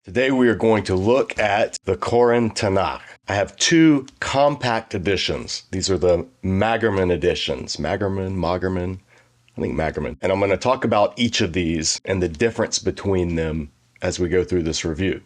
Today we are going to look at the Koren Tanakh. I have two compact editions. These are the Magerman editions. Magerman. I think Magerman. And I'm going to talk about each of these and the difference between them as we go through this review.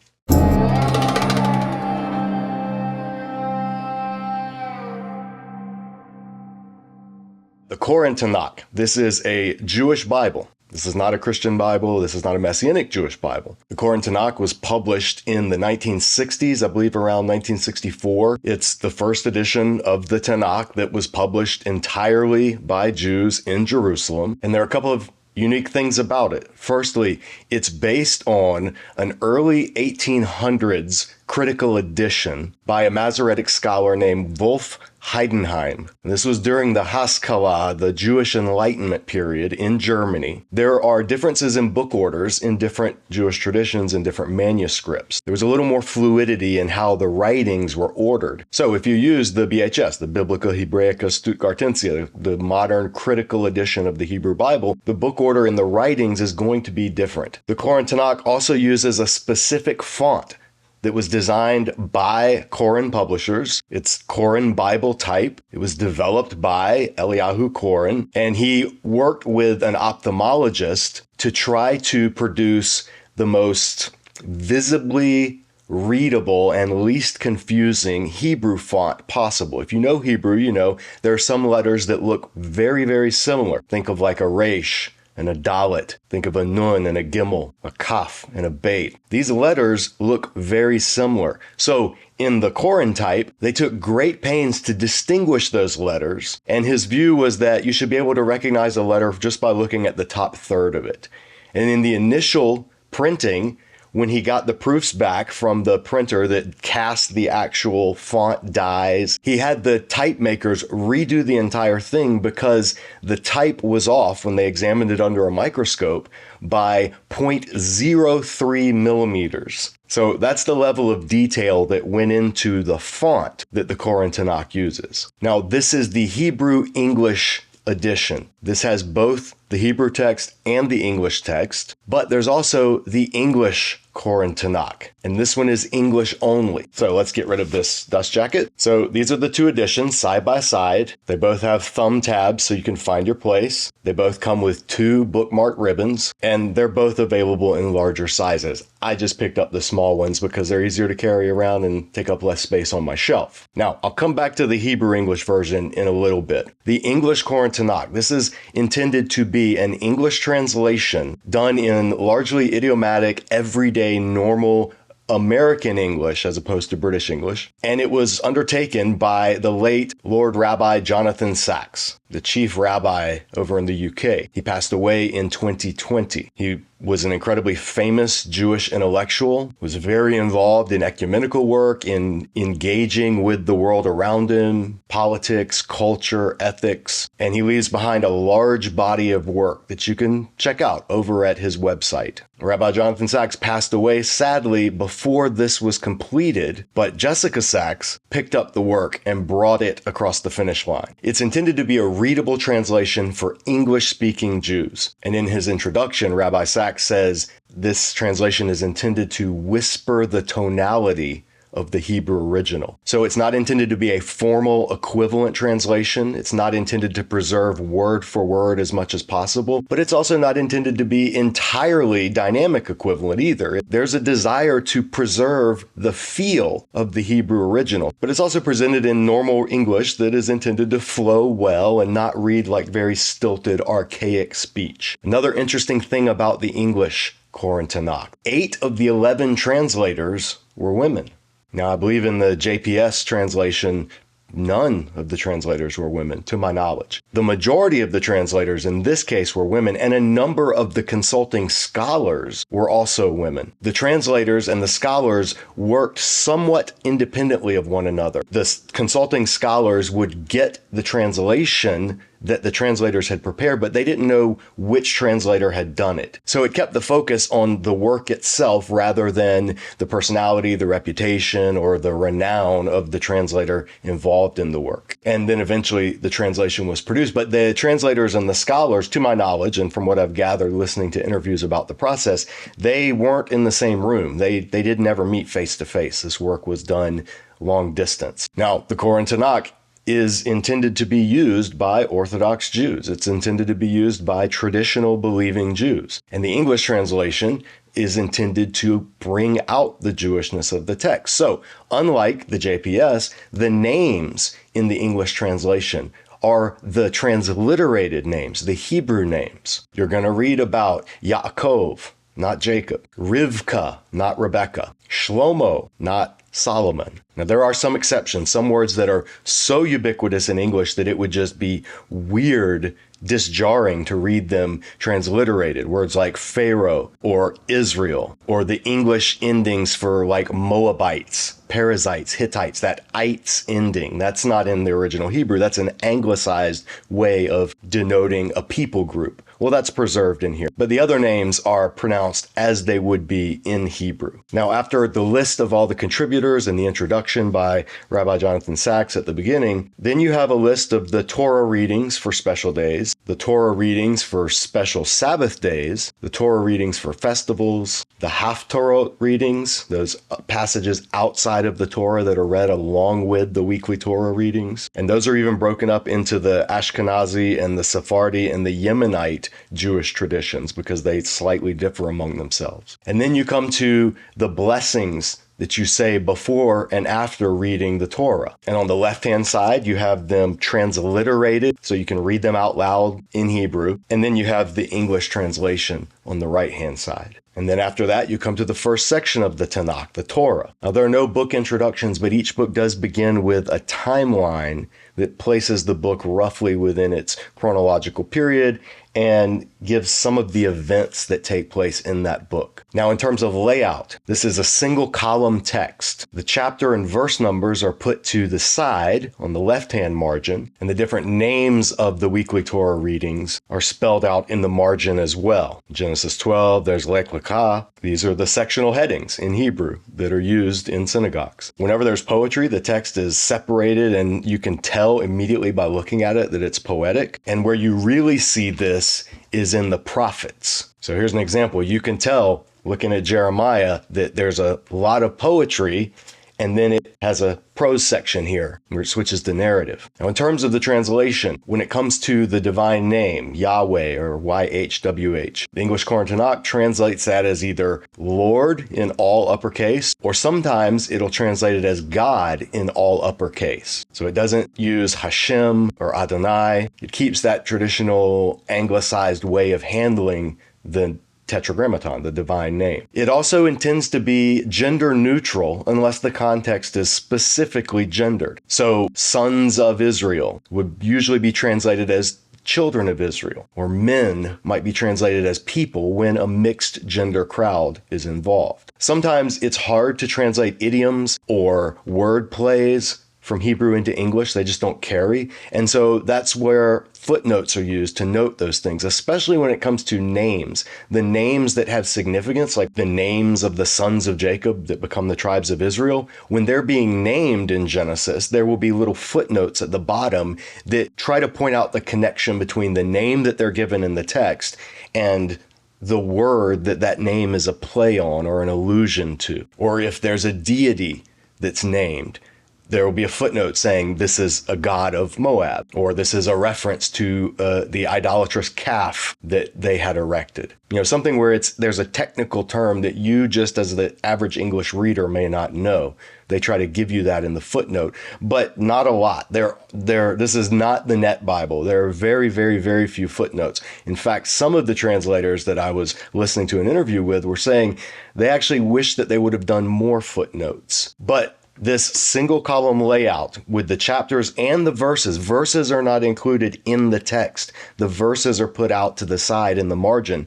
The Koren Tanakh. This is a Jewish Bible. This is not a Christian Bible. This is not a Messianic Jewish Bible. The Koren Tanakh was published in the 1960s, I believe around 1964. It's the first edition of the Tanakh that was published entirely by Jews in Jerusalem. And there are a couple of unique things about it. Firstly, it's based on an early 1800s critical edition by a Masoretic scholar named Wolf Heidenheim. And this was during the Haskalah, the Jewish Enlightenment period in Germany. There are differences in book orders in different Jewish traditions and different manuscripts. There was a little more fluidity in how the writings were ordered. So if you use the BHS, the Biblica Hebraica Stuttgartensia, the modern critical edition of the Hebrew Bible, the book order in the writings is going to be different. The Koren Tanakh also uses a specific font that was designed by Koren publishers. It's Koren Bible type. It was developed by Eliyahu Koren, and he worked with an ophthalmologist to try to produce the most visibly readable and least confusing Hebrew font possible. If you know Hebrew, you know there are some letters that look very, very similar. Think of like a resh and a dalet. Think of a nun and a gimel, a kaf and a beit. These letters look very similar. So in the Koren type, they took great pains to distinguish those letters. And his view was that you should be able to recognize a letter just by looking at the top third of it. And in the initial printing, when he got the proofs back from the printer that cast the actual font dyes, he had the type makers redo the entire thing because the type was off when they examined it under a microscope by 0.03 millimeters. So that's the level of detail that went into the font that the Koren Tanakh uses. Now, this is the Hebrew-English edition. This has both the Hebrew text and the English text, but there's also the English Koren Tanakh, and this one is English only. So let's get rid of this dust jacket. So these are the two editions side by side. They both have thumb tabs so you can find your place. They both come with two bookmark ribbons, and they're both available in larger sizes. I just picked up the small ones because they're easier to carry around and take up less space on my shelf. Now, I'll come back to the Hebrew-English version in a little bit. The English Koren Tanakh, this is intended to be an English translation done in largely idiomatic, everyday, normal American English as opposed to British English. And it was undertaken by the late Lord Rabbi Jonathan Sacks, the chief rabbi over in the UK. He passed away in 2020. He was an incredibly famous Jewish intellectual, was very involved in ecumenical work, in engaging with the world around him, politics, culture, ethics, and he leaves behind a large body of work that you can check out over at his website. Rabbi Jonathan Sacks passed away, sadly, before this was completed, but Jessica Sacks picked up the work and brought it across the finish line. It's intended to be a readable translation for English-speaking Jews. And in his introduction, Rabbi Sacks says this translation is intended to whisper the tonality of the Hebrew original. So it's not intended to be a formal equivalent translation. It's not intended to preserve word for word as much as possible, but it's also not intended to be entirely dynamic equivalent either. There's a desire to preserve the feel of the Hebrew original, but it's also presented in normal English that is intended to flow well and not read like very stilted, archaic speech. Another interesting thing about the English Koren Tanakh, 8 of the 11 translators were women. Now, I believe in the JPS translation, none of the translators were women, to my knowledge. The majority of the translators in this case were women, and a number of the consulting scholars were also women. The translators and the scholars worked somewhat independently of one another. The consulting scholars would get the translation that the translators had prepared, but they didn't know which translator had done it. So it kept the focus on the work itself rather than the personality, the reputation, or the renown of the translator involved in the work. And then eventually the translation was produced. But the translators and the scholars, to my knowledge, and from what I've gathered listening to interviews about the process, they weren't in the same room. They didn't ever meet face to face. This work was done long distance. Now, the Torah and Tanakh is intended to be used by Orthodox Jews. It's intended to be used by traditional believing Jews. And the English translation is intended to bring out the Jewishness of the text. So, unlike the JPS, the names in the English translation are the transliterated names, the Hebrew names. You're going to read about Yaakov, not Jacob, Rivka, not Rebecca, Shlomo, not Solomon. Now, there are some exceptions, some words that are so ubiquitous in English that it would just be weird, disjarring to read them transliterated. Words like Pharaoh or Israel, or the English endings for like Moabites, Perizzites, Hittites, that ites ending. That's not in the original Hebrew. That's an anglicized way of denoting a people group. Well, that's preserved in here. But the other names are pronounced as they would be in Hebrew. Now, after the list of all the contributors and the introduction by Rabbi Jonathan Sacks at the beginning, then you have a list of the Torah readings for special days, the Torah readings for special Sabbath days, the Torah readings for festivals, the Haftorah readings, those passages outside of the Torah that are read along with the weekly Torah readings. And those are even broken up into the Ashkenazi and the Sephardi and the Yemenite Jewish traditions because they slightly differ among themselves. And then you come to the blessings that you say before and after reading the Torah. And on the left-hand side, you have them transliterated, so you can read them out loud in Hebrew. And then you have the English translation on the right-hand side. And then after that, you come to the first section of the Tanakh, the Torah. Now, there are no book introductions, but each book does begin with a timeline that places the book roughly within its chronological period and gives some of the events that take place in that book. Now, in terms of layout, this is a single column text. The chapter and verse numbers are put to the side on the left-hand margin, and the different names of the weekly Torah readings are spelled out in the margin as well. Genesis 12, there's Lech Lecha. These are the sectional headings in Hebrew that are used in synagogues. Whenever there's poetry, the text is separated, and you can tell immediately by looking at it that it's poetic. And where you really see this is in the prophets. So here's an example. You can tell, looking at Jeremiah, that there's a lot of poetry, and then it has a prose section here where it switches to narrative. Now, in terms of the translation, when it comes to the divine name, Yahweh or YHWH, the English Torah and Tanakh translates that as either Lord in all uppercase, or sometimes it'll translate it as God in all uppercase. So it doesn't use Hashem or Adonai. It keeps that traditional anglicized way of handling the Tetragrammaton, the divine name. It also intends to be gender neutral unless the context is specifically gendered. So sons of Israel would usually be translated as children of Israel, or men might be translated as people when a mixed gender crowd is involved. Sometimes it's hard to translate idioms or word plays from Hebrew into English. They just don't carry. And so that's where footnotes are used to note those things, especially when it comes to names. The names that have significance, like the names of the sons of Jacob that become the tribes of Israel, when they're being named in Genesis, there will be little footnotes at the bottom that try to point out the connection between the name that they're given in the text and the word that that name is a play on or an allusion to. Or if there's a deity that's named, there will be a footnote saying this is a god of Moab, or this is a reference to the idolatrous calf that they had erected. You know, something where there's a technical term that you just as the average English reader may not know. They try to give you that in the footnote, but not a lot. This is not the Net Bible. There are very, very, very few footnotes. In fact, some of the translators that I was listening to an interview with were saying they actually wish that they would have done more footnotes. But this single column layout with the chapters and the verses are not included in the text. The verses are put out to the side in the margin.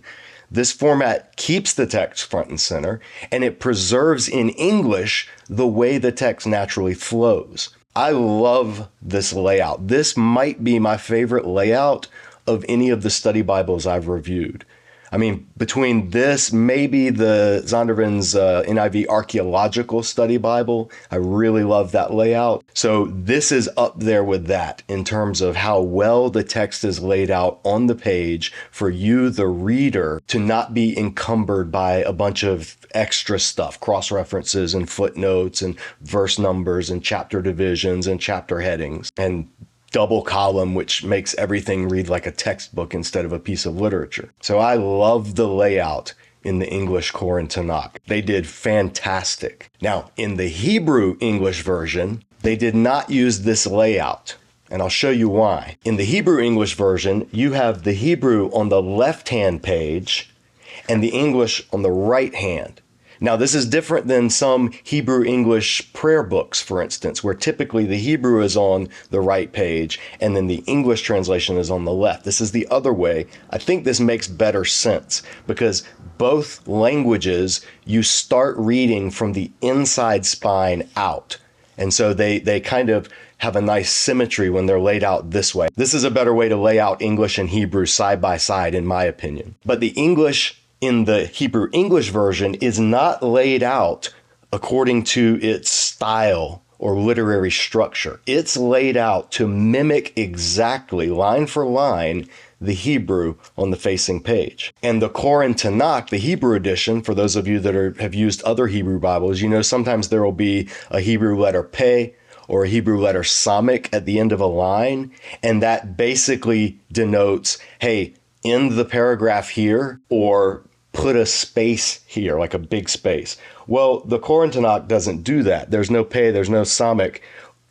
This format keeps the text front and center, and it preserves in English the way the text naturally flows. I love this layout. This might be my favorite layout of any of the study Bibles I've reviewed. I mean, between this, maybe the Zondervan's NIV Archaeological Study Bible, I really love that layout. So this is up there with that in terms of how well the text is laid out on the page for you, the reader, to not be encumbered by a bunch of extra stuff, cross-references and footnotes and verse numbers and chapter divisions and chapter headings and double column, which makes everything read like a textbook instead of a piece of literature. So I love the layout in the English Core and Tanakh. They did fantastic. Now, in the Hebrew English version, they did not use this layout, and I'll show you why. In the Hebrew English version, you have the Hebrew on the left-hand page and the English on the right hand. Now, this is different than some Hebrew English prayer books, for instance, where typically the Hebrew is on the right page and then the English translation is on the left. This is the other way. I think this makes better sense because both languages, you start reading from the inside spine out. And so they kind of have a nice symmetry when they're laid out this way. This is a better way to lay out English and Hebrew side by side, in my opinion. But the English in the Hebrew English version is not laid out according to its style or literary structure. It's laid out to mimic exactly, line for line, the Hebrew on the facing page. And the Core and Tanakh, the Hebrew edition, for those of you that have used other Hebrew Bibles, you know sometimes there will be a Hebrew letter Peh or a Hebrew letter Samech at the end of a line, and that basically denotes, hey, end the paragraph here or put a space here, like a big space. Well, the Core and Tanakh doesn't do that. There's no Peh, there's no Samech.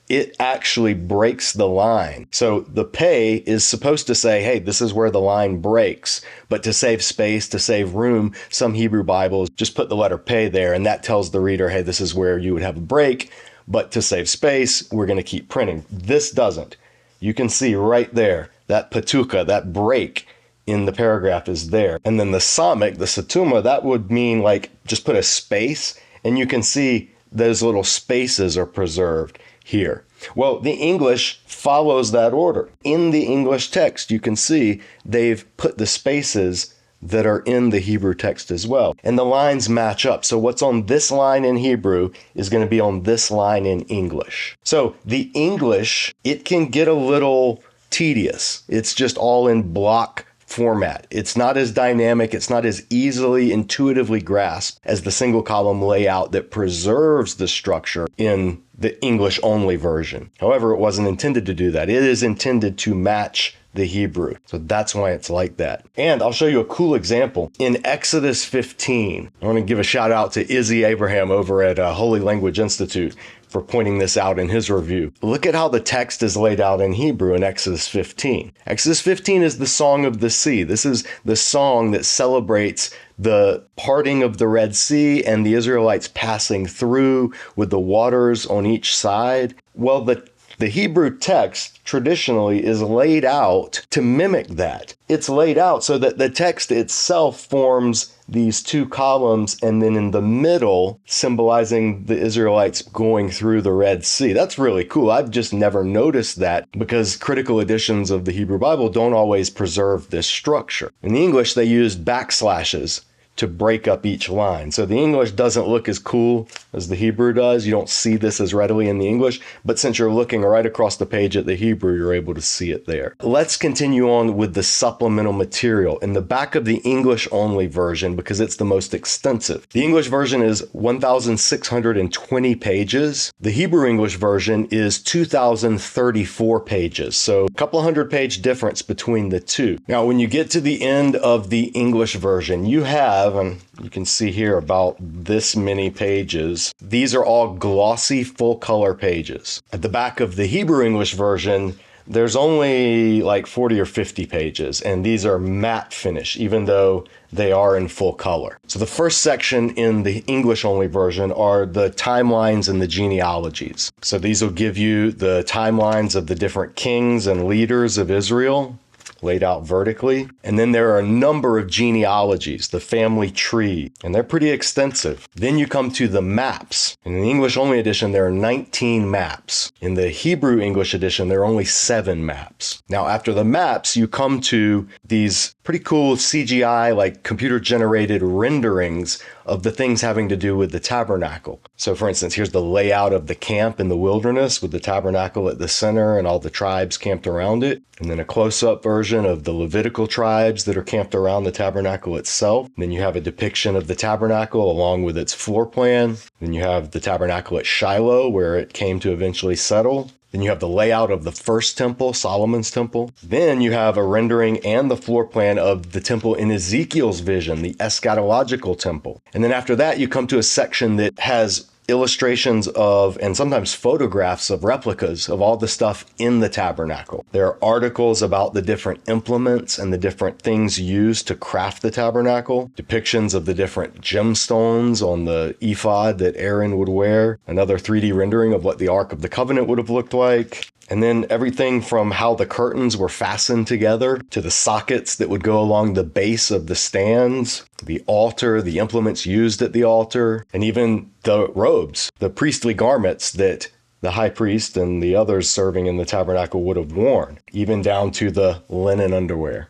It actually breaks the line. So the Peh is supposed to say, hey, this is where the line breaks. But to save space, to save room, some Hebrew Bibles just put the letter Peh there, and that tells the reader, hey, this is where you would have a break. But to save space, we're going to keep printing. This doesn't. You can see right there, that patuka, that break in the paragraph is there. And then the Samech, the Satuma, that would mean like just put a space, and you can see those little spaces are preserved here. Well, the English follows that order. In the English text, you can see they've put the spaces that are in the Hebrew text as well. And the lines match up. So what's on this line in Hebrew is going to be on this line in English. So the English, it can get a little tedious. It's just all in block format. It's not as dynamic. It's not as easily intuitively grasped as the single column layout that preserves the structure in the English only version. However, it wasn't intended to do that. It is intended to match the Hebrew. So that's why it's like that. And I'll show you a cool example. In Exodus 15, I want to give a shout out to Izzy Abraham over at Holy Language Institute for pointing this out in his review. Look at how the text is laid out in Hebrew in Exodus 15. Exodus 15 is the Song of the Sea. This is the song that celebrates the parting of the Red Sea and the Israelites passing through with the waters on each side. Well, the Hebrew text traditionally is laid out to mimic that. It's laid out so that the text itself forms these two columns, and then in the middle, symbolizing the Israelites going through the Red Sea. That's really cool. I've just never noticed that because critical editions of the Hebrew Bible don't always preserve this structure. In the English, they used backslashes to break up each line. So the English doesn't look as cool as the Hebrew does. You don't see this as readily in the English, but since you're looking right across the page at the Hebrew, you're able to see it there. Let's continue on with the supplemental material. In the back of the English only version, because it's the most extensive, the English version is 1,620 pages. The Hebrew English version is 2,034 pages. So a couple hundred page difference between the two. Now, when you get to the end of the English version, you have, and you can see here about this many pages. These are all glossy full color pages. At the back of the Hebrew English version, there's only like 40 or 50 pages, and these are matte finish, even though they are in full color. So the first section in the English only version are the timelines and the genealogies. So these will give you the timelines of the different kings and leaders of Israel, laid out vertically. And then there are a number of genealogies, the family tree, and they're pretty extensive. Then you come to the maps. In the English only edition, there are 19 maps. In the Hebrew English edition, there are only 7 maps. Now, after the maps, you come to these pretty cool CGI, like computer generated renderings of the things having to do with the tabernacle. So for instance, here's the layout of the camp in the wilderness with the tabernacle at the center and all the tribes camped around it. And then a close-up version of the Levitical tribes that are camped around the tabernacle itself. Then you have a depiction of the tabernacle along with its floor plan. Then you have the tabernacle at Shiloh, where it came to eventually settle. Then you have the layout of the first temple, Solomon's temple. Then you have a rendering and the floor plan of the temple in Ezekiel's vision, the eschatological temple. And then after that, you come to a section that has illustrations of, and sometimes photographs of replicas of all the stuff in the tabernacle. There are articles about the different implements and the different things used to craft the tabernacle, depictions of the different gemstones on the ephod that Aaron would wear, another 3D rendering of what the Ark of the Covenant would have looked like. And then everything from how the curtains were fastened together to the sockets that would go along the base of the stands, the altar, the implements used at the altar, and even the robes, the priestly garments that the high priest and the others serving in the tabernacle would have worn, even down to the linen underwear.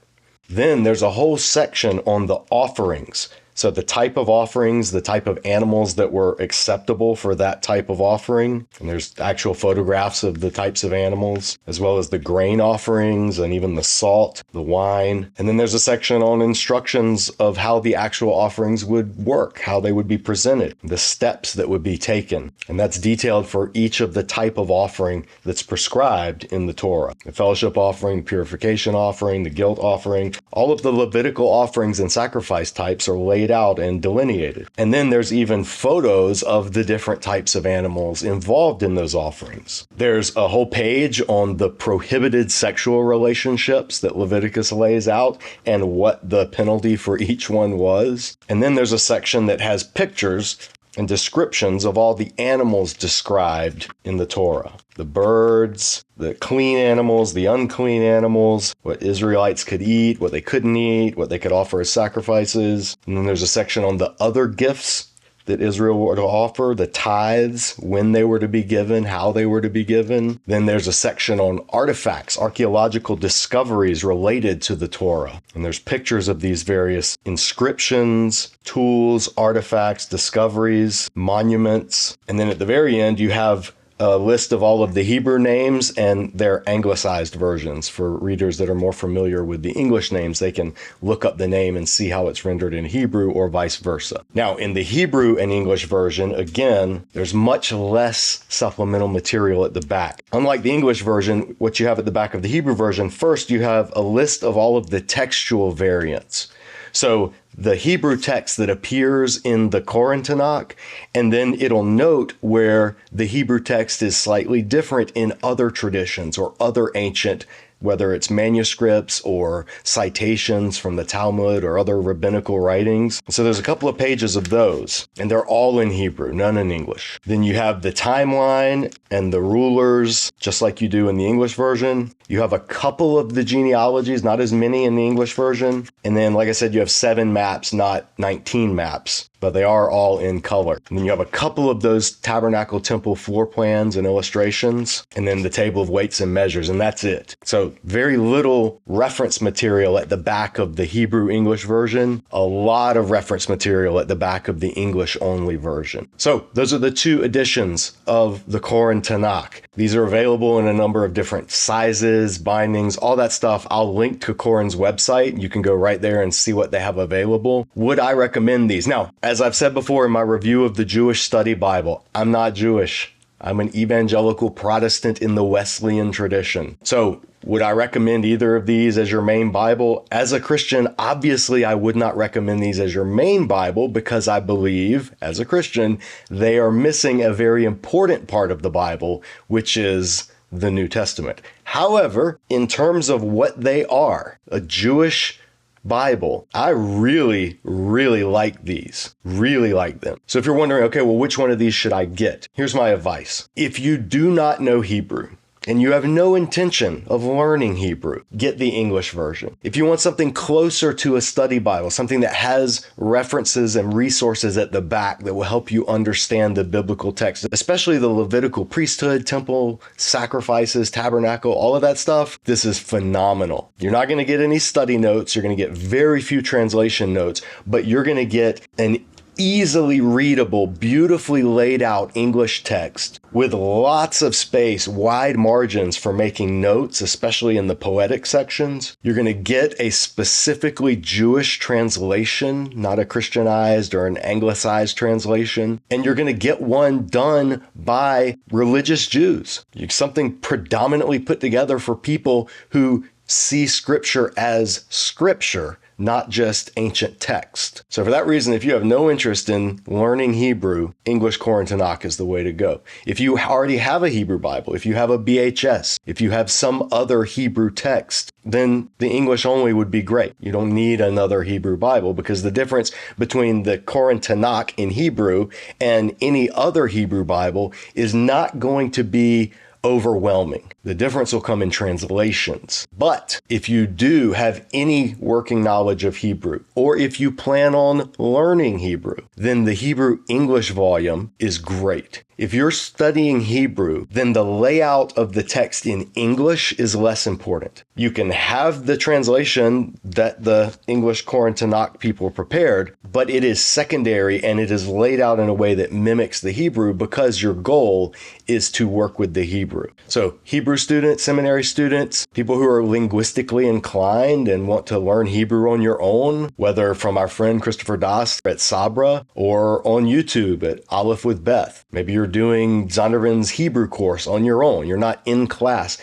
Then there's a whole section on the offerings. So the type of offerings, the type of animals that were acceptable for that type of offering. And there's actual photographs of the types of animals, as well as the grain offerings and even the salt, the wine. And then there's a section on instructions of how the actual offerings would work, how they would be presented, the steps that would be taken. And that's detailed for each of the type of offering that's prescribed in the Torah. The fellowship offering, purification offering, the guilt offering, all of the Levitical offerings and sacrifice types are laid out and delineated. And then there's even photos of the different types of animals involved in those offerings. There's a whole page on the prohibited sexual relationships that Leviticus lays out and what the penalty for each one was. And then there's a section that has pictures and descriptions of all the animals described in the Torah. The birds, the clean animals, the unclean animals, what Israelites could eat, what they couldn't eat, what they could offer as sacrifices. And then there's a section on the other gifts that Israel were to offer, the tithes, when they were to be given, how they were to be given. Then there's a section on artifacts, archaeological discoveries related to the Torah. And there's pictures of these various inscriptions, tools, artifacts, discoveries, monuments. And then at the very end, you have a list of all of the Hebrew names and their anglicized versions. For readers that are more familiar with the English names, they can look up the name and see how it's rendered in Hebrew or vice versa. Now, in the Hebrew and English version, again, there's much less supplemental material at the back. Unlike the English version, what you have at the back of the Hebrew version, first you have a list of all of the textual variants. So the Hebrew text that appears in the Koran Tanakh, and then it'll note where the Hebrew text is slightly different in other traditions or other ancient, whether it's manuscripts or citations from the Talmud or other rabbinical writings. So there's a couple of pages of those, and they're all in Hebrew, none in English. Then you have the timeline and the rulers, just like you do in the English version. You have a couple of the genealogies, not as many in the English version. And then, like I said, you have 7 maps, not 19 maps, but they are all in color. And then you have a couple of those tabernacle temple floor plans and illustrations, and then the table of weights and measures, and that's it. So very little reference material at the back of the Hebrew English version, a lot of reference material at the back of the English only version. So those are the 2 editions of the Koran Tanakh. These are available in a number of different sizes, bindings, all that stuff. I'll link to Koran's website. You can go right there and see what they have available. Would I recommend these? Now, as I've said before in my review of the Jewish Study Bible, I'm not Jewish. I'm an evangelical Protestant in the Wesleyan tradition. So would I recommend either of these as your main Bible? As a Christian, obviously I would not recommend these as your main Bible because I believe, as a Christian, they are missing a very important part of the Bible, which is the New Testament. However, in terms of what they are, a Jewish Bible, I really, really like these. Really like them. So if you're wondering, okay, well, which one of these should I get? Here's my advice. If you do not know Hebrew, and you have no intention of learning Hebrew, get the English version. If you want something closer to a study Bible, something that has references and resources at the back that will help you understand the biblical text, especially the Levitical priesthood, temple, sacrifices, tabernacle, all of that stuff, this is phenomenal. You're not going to get any study notes. You're going to get very few translation notes, but you're going to get an easily readable, beautifully laid out English text with lots of space, wide margins for making notes, especially in the poetic sections. You're going to get a specifically Jewish translation, not a Christianized or an anglicized translation. And you're going to get one done by religious Jews. Something predominantly put together for people who see Scripture as Scripture, not just ancient text. So for that reason, if you have no interest in learning Hebrew, English Koran Tanakh is the way to go. If you already have a Hebrew Bible, if you have a BHS, if you have some other Hebrew text, then the English only would be great. You don't need another Hebrew Bible, because the difference between the Koran Tanakh in Hebrew and any other Hebrew Bible is not going to be overwhelming. The difference will come in translations. But if you do have any working knowledge of Hebrew, or if you plan on learning Hebrew, then the Hebrew English volume is great. If you're studying Hebrew, then the layout of the text in English is less important. You can have the translation that the English Koran Tanakh people prepared, but it is secondary and it is laid out in a way that mimics the Hebrew, because your goal is to work with the Hebrew. So Hebrew students, seminary students, people who are linguistically inclined and want to learn Hebrew on your own, whether from our friend Christopher Das at Sabra or on YouTube at Aleph with Beth. Maybe you're doing Zondervan's Hebrew course on your own. You're not in class.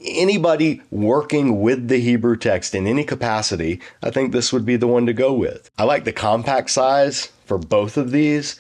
Anybody working with the Hebrew text in any capacity, I think this would be the one to go with. I like the compact size for both of these.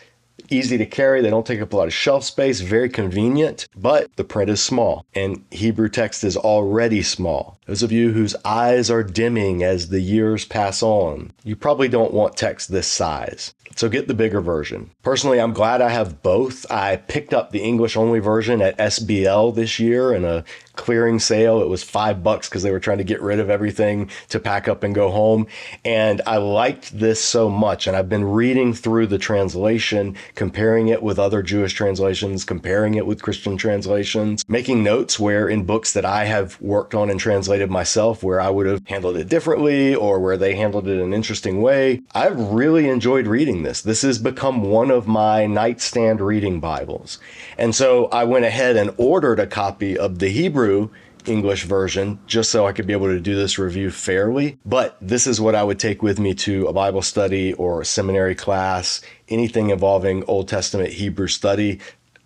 Easy to carry, they don't take up a lot of shelf space, very convenient, but the print is small and Hebrew text is already small. Those of you whose eyes are dimming as the years pass on, you probably don't want text this size. So get the bigger version. Personally, I'm glad I have both. I picked up the English only version at SBL this year in a clearing sale. It was $5 because they were trying to get rid of everything to pack up and go home. And I liked this so much. And I've been reading through the translation, comparing it with other Jewish translations, comparing it with Christian translations, making notes where in books that I have worked on and translated myself, where I would have handled it differently or where they handled it in an interesting way. I've really enjoyed reading this. This has become one of my nightstand reading Bibles. And so I went ahead and ordered a copy of the Hebrew English version just so I could be able to do this review fairly. But this is what I would take with me to a Bible study or a seminary class, anything involving Old Testament Hebrew study.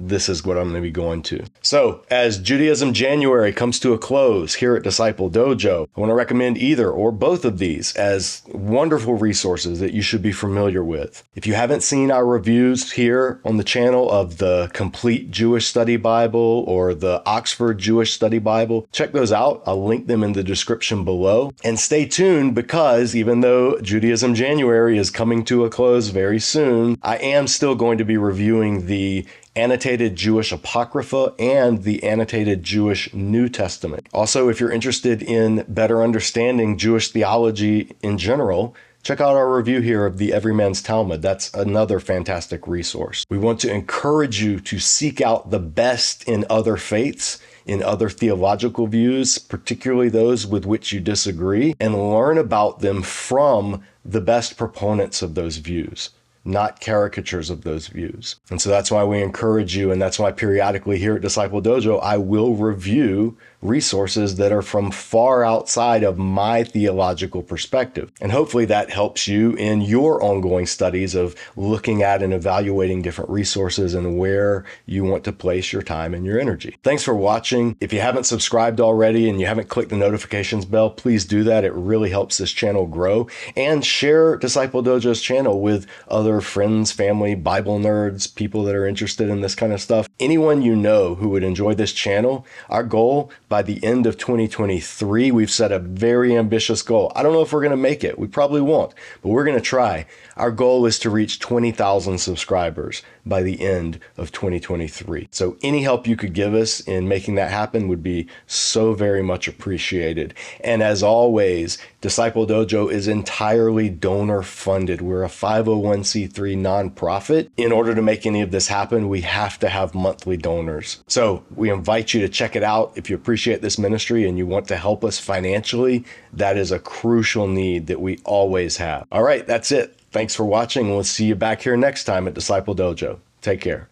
This is what I'm going to be going to. So as Judaism January comes to a close here at Disciple Dojo, I want to recommend either or both of these as wonderful resources that you should be familiar with. If you haven't seen our reviews here on the channel of the Complete Jewish Study Bible or the Oxford Jewish Study Bible, check those out. I'll link them in the description below. And stay tuned, because even though Judaism January is coming to a close very soon, I am still going to be reviewing the Annotated Jewish Apocrypha and the Annotated Jewish New Testament. Also, if you're interested in better understanding Jewish theology in general, check out our review here of the Everyman's Talmud. That's another fantastic resource. We want to encourage you to seek out the best in other faiths, in other theological views, particularly those with which you disagree, and learn about them from the best proponents of those views, not caricatures of those views. And so that's why we encourage you, and that's why periodically here at Disciple Dojo, I will review resources that are from far outside of my theological perspective. And hopefully that helps you in your ongoing studies of looking at and evaluating different resources and where you want to place your time and your energy. Thanks for watching. If you haven't subscribed already and you haven't clicked the notifications bell, please do that. It really helps this channel grow. And share Disciple Dojo's channel with other other friends, family, Bible nerds, people that are interested in this kind of stuff. Anyone you know who would enjoy this channel. Our goal by the end of 2023, we've set a very ambitious goal. I don't know if we're going to make it. We probably won't, but we're going to try. Our goal is to reach 20,000 subscribers by the end of 2023. So any help you could give us in making that happen would be so very much appreciated. And as always, Disciple Dojo is entirely donor funded. We're a 501c3 nonprofit. In order to make any of this happen, we have to have monthly donors. So we invite you to check it out. If you appreciate this ministry and you want to help us financially, that is a crucial need that we always have. All right, that's it. Thanks for watching. We'll see you back here next time at Disciple Dojo. Take care.